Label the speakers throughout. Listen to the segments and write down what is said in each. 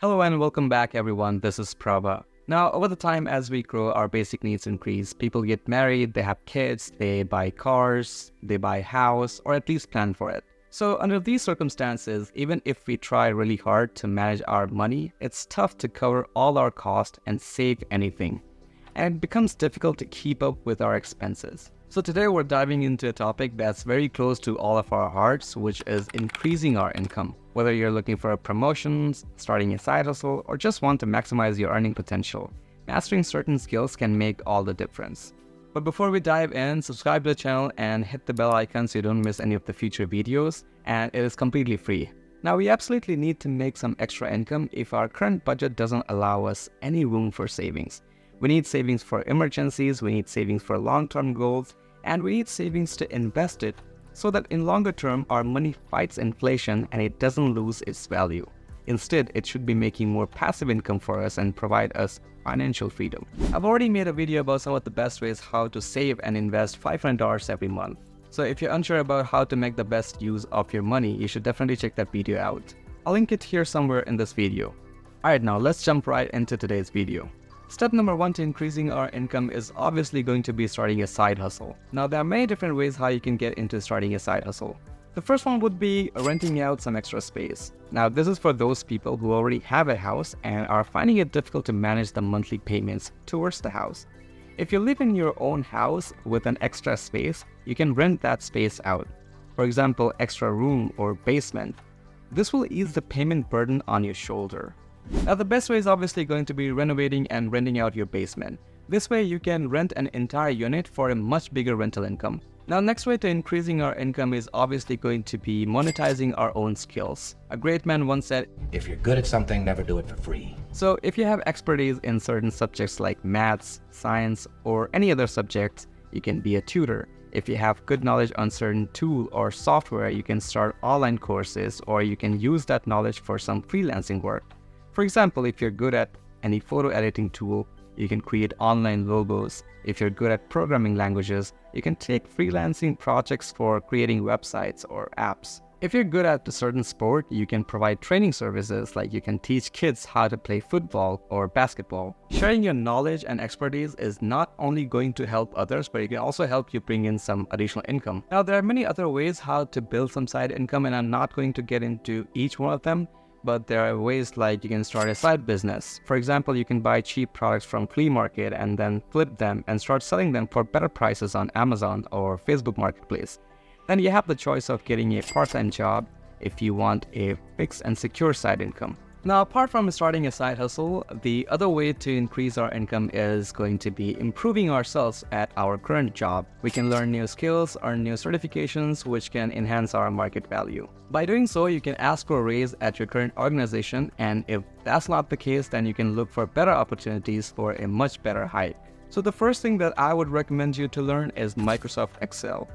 Speaker 1: Hello and welcome back everyone, this is Prabha. Now, over the time as we grow, our basic needs increase. People get married, they have kids, they buy cars, they buy a house, or at least plan for it. So under these circumstances, even if we try really hard to manage our money, it's tough to cover all our costs and save anything. And it becomes difficult to keep up with our expenses. So today we're diving into a topic that's very close to all of our hearts, which is increasing our income. Whether you're looking for promotions, starting a side hustle, or just want to maximize your earning potential, mastering certain skills can make all the difference. But before we dive in, subscribe to the channel and hit the bell icon so you don't miss any of the future videos, and it is completely free. Now, we absolutely need to make some extra income if our current budget doesn't allow us any room for savings. We need savings for emergencies, we need savings for long-term goals, and we need savings to invest it so that in longer term, our money fights inflation and it doesn't lose its value. Instead, it should be making more passive income for us and provide us financial freedom. I've already made a video about some of the best ways how to save and invest $500 every month. So if you're unsure about how to make the best use of your money, you should definitely check that video out. I'll link it here somewhere in this video. Alright, now let's jump right into today's video. Step number 1 to increasing our income is obviously going to be starting a side hustle. Now, there are many different ways how you can get into starting a side hustle. The first one would be renting out some extra space. Now, this is for those people who already have a house and are finding it difficult to manage the monthly payments towards the house. If you live in your own house with an extra space, you can rent that space out. For example, extra room or basement. This will ease the payment burden on your shoulder. Now, the best way is obviously going to be renovating and renting out your basement. This way you can rent an entire unit for a much bigger rental income. Now, next way to increasing our income is obviously going to be monetizing our own skills. A great man once said,
Speaker 2: "If you're good at something, never do it for free."
Speaker 1: So if you have expertise in certain subjects like maths, science, or any other subjects, you can be a tutor. If you have good knowledge on certain tool or software, you can start online courses, or you can use that knowledge for some freelancing work. For example, if you're good at any photo editing tool, you can create online logos. If you're good at programming languages, you can take freelancing projects for creating websites or apps. If you're good at a certain sport, you can provide training services, like you can teach kids how to play football or basketball. Sharing your knowledge and expertise is not only going to help others, but it can also help you bring in some additional income. Now, there are many other ways how to build some side income, and I'm not going to get into each one of them. But there are ways like you can start a side business. For example, you can buy cheap products from flea market and then flip them and start selling them for better prices on Amazon or Facebook Marketplace. Then you have the choice of getting a part-time job if you want a fixed and secure side income. Now, apart from starting a side hustle, the other way to increase our income is going to be improving ourselves at our current job. We can learn new skills, earn new certifications, which can enhance our market value. By doing so, you can ask for a raise at your current organization, and if that's not the case, then you can look for better opportunities for a much better hike. So the first thing that I would recommend you to learn is Microsoft Excel.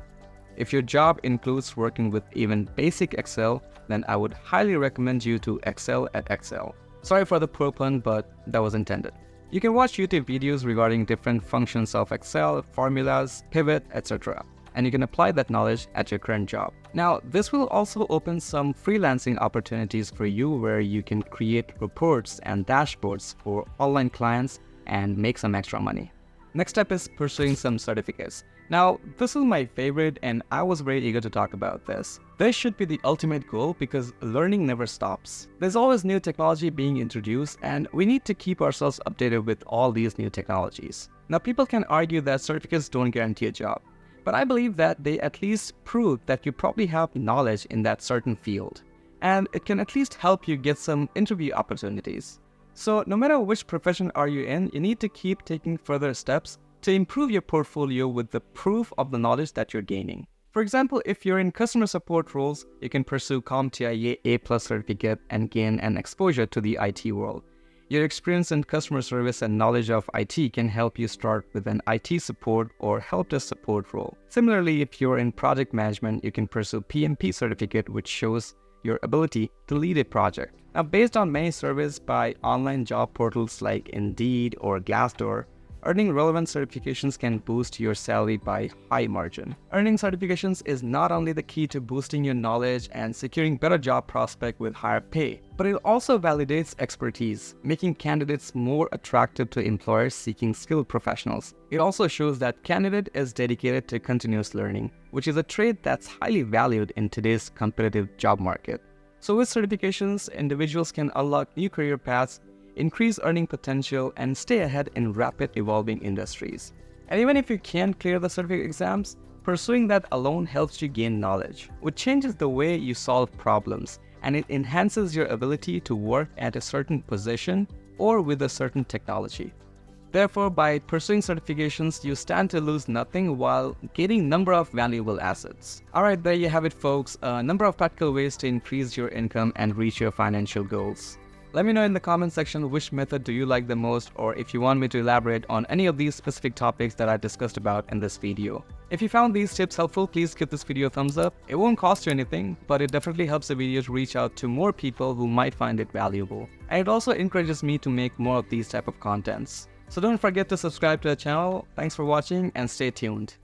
Speaker 1: If your job includes working with even basic Excel, then I would highly recommend you to excel at Excel. Sorry for the poor pun, but that was intended. You can watch YouTube videos regarding different functions of Excel, formulas, pivot, etc. And you can apply that knowledge at your current job. Now, this will also open some freelancing opportunities for you where you can create reports and dashboards for online clients and make some extra money. Next step is pursuing some certificates. Now, this is my favorite and I was very eager to talk about this. This should be the ultimate goal because learning never stops. There's always new technology being introduced and we need to keep ourselves updated with all these new technologies. Now, people can argue that certificates don't guarantee a job, but I believe that they at least prove that you probably have knowledge in that certain field. And it can at least help you get some interview opportunities. So no matter which profession are you in, you need to keep taking further steps to improve your portfolio with the proof of the knowledge that you're gaining. For example, if you're in customer support roles, you can pursue CompTIA A+ certificate and gain an exposure to the IT world. Your experience in customer service and knowledge of IT can help you start with an IT support or help desk support role. Similarly, if you're in project management, you can pursue PMP certificate, which shows your ability to lead a project. Now, based on many surveys by online job portals like Indeed or Glassdoor, earning relevant certifications can boost your salary by high margin. Earning certifications is not only the key to boosting your knowledge and securing better job prospect with higher pay, but it also validates expertise, making candidates more attractive to employers seeking skilled professionals. It also shows that candidate is dedicated to continuous learning, which is a trait that's highly valued in today's competitive job market. So with certifications, individuals can unlock new career paths, increase earning potential, and stay ahead in rapid evolving industries. And even if you can't clear the certificate exams, pursuing that alone helps you gain knowledge, which changes the way you solve problems, and it enhances your ability to work at a certain position or with a certain technology. Therefore, by pursuing certifications, you stand to lose nothing while gaining a number of valuable assets. Alright, there you have it folks, a number of practical ways to increase your income and reach your financial goals. Let me know in the comment section which method do you like the most, or if you want me to elaborate on any of these specific topics that I discussed about in this video. If you found these tips helpful, please give this video a thumbs up. It won't cost you anything, but it definitely helps the video to reach out to more people who might find it valuable. And it also encourages me to make more of these type of contents. So don't forget to subscribe to the channel. Thanks for watching and stay tuned.